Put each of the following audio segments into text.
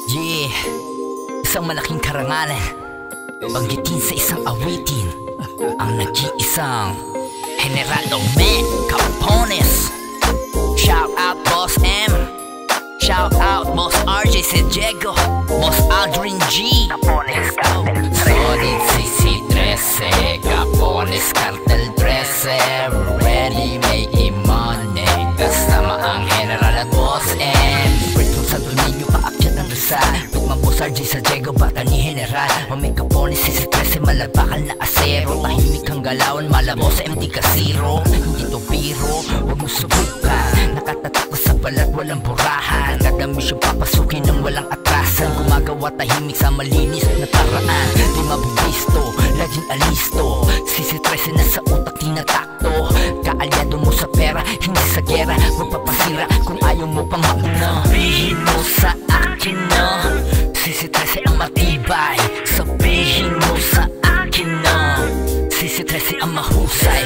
Yeah, isang malaking karangalan, banggitin sa isang awitin ang nag-iisang General Ome Capones. Shout out Boss M, shout out Boss RJ Sejego, Boss Aldrin G, Capones Cartel 13, Solid CC13, Capones Cartel 13. Ready making money, kasama ang General at Boss M. Sa Dominio paakyat ng Rizal, Bigman Boss RJ Sejego, bata ni General Ome Capones CC13, malabakal na asero. Tahimik ang galawan, malabo sa MD Casiro. Hindi to biro, huwag mo subukan. Nakatatak sa balat, walang burahan. Kada misyon papasukin ng walang atrasan. Gumagawa tahimik sa malinis na paraan. Di mabibisto, laging alisto. CC13 na sa utak tinatakto. Kaalyado mo sa pera, hindi sa gera. Magpapasira kung ayaw mo pang mauna. Sabihin mo sa akin na CC13 ang matibay. Sabihin mo sa akin na CC13 ang mahusay.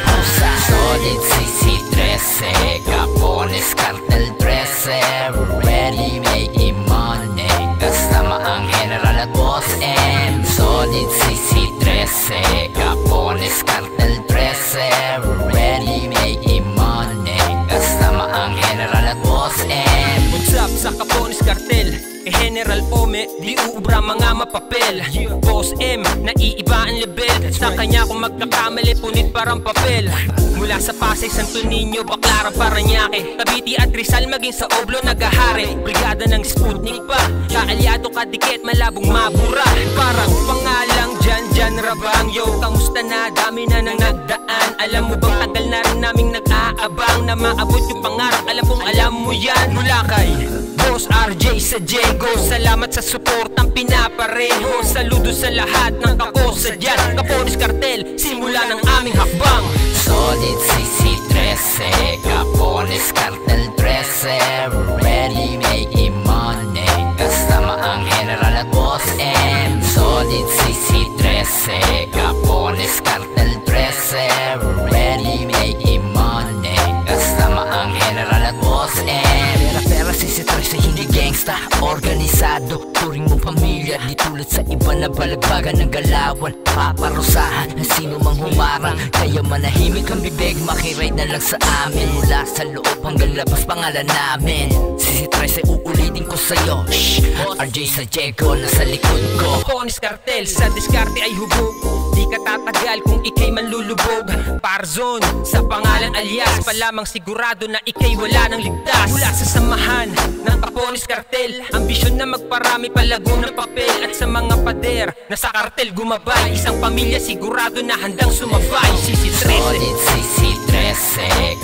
Solid CC13, Capones Cartel 13. Ready making money, kasama ang General at Boss M. Solid CC13, Capones Cartel 13. Ready making money, kasama ang General at Boss M. What's up sa Capones Cartel? General Ome, di uubra mga mapapel. Boss M, naiiba ang level. Sa kanya kung magkakamali, punit parang papel. Mula sa Pasay, Santo Niño, Baclaran, Parañaque, Cavite at Rizal, maging sa Oblo nagahari. Brigada ng Sputnik pa, kaalyado kadikit, malabong mabura. Parang pangalang Jan Rabang. Yo, kamusta na? Dami na nang nagdaan. Alam mo bang tagal na rin naming nag-aabang na maabot yung pangarap? Alam kong alam mo yan. Mula kay Boss RJ Sejego, salamat sa suportang pinapareho. Saludo sa lahat ng kakosa dyan. Capones Cartel, simula ng aming hakbang. Solid CC13, Capones Cartel 13. Ready making money, kasama ang General at Boss M. Solid CC13, Capones Cartel 13. Ready making money, kasama ang General at Boss M. Pera CC13, hindi gangsta, organisado. Turing mong pamilya, di tulad sa iba na balagbagan ng galawan. Paparusahan ng sino mang humarang, kaya manahimik ang bibig, makiride na lang sa amin. Mula sa loob hanggang labas, pangalan namin CC13, uulitin ko sa'yo. Shhh, RJ Sejego, nasa likod ko. Capones Cartel, sa diskarte ay hubog. Di ka tatagal kung ikay manlulubog. Parzon, sa pangalan alias, palamang sigurado na ikay wala nang ligtas. Mula sa samahan ng Capones Cartel, ambisyon na magparami palago ng papel. At sa mga pader na sa kartel gumabay, isang pamilya sigurado na handang sumabay. CC13, Solid CC13,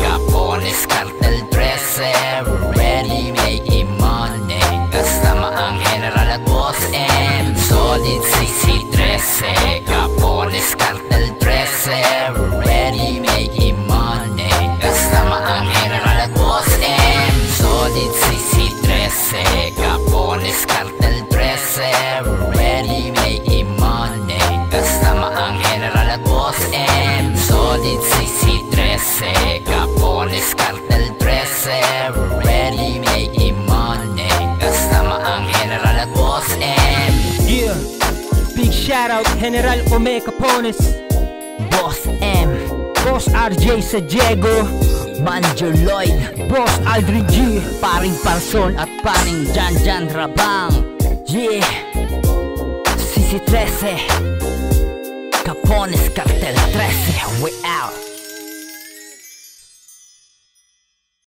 Capones Cartel 13. Ready making money, kasama ang General at Boss M. Solid CC13, Capones Cartel 13. Ready making money, kasama ang General at Boss M. Solid CC13, Capones Cartel 13. Ready making money, kasama ang General at Boss M. Solid CC13, Capones Cartel 13. Ready making money, kasama ang General at Boss M. Yeah, big shout out General Ome Capones, Boss M, Boss RJ Sejego, Manager Lloyd, Boss Aldrin G, paring Parson at paring Jan Rabang. Yeah, CC13, Capones Cartel 13. We out.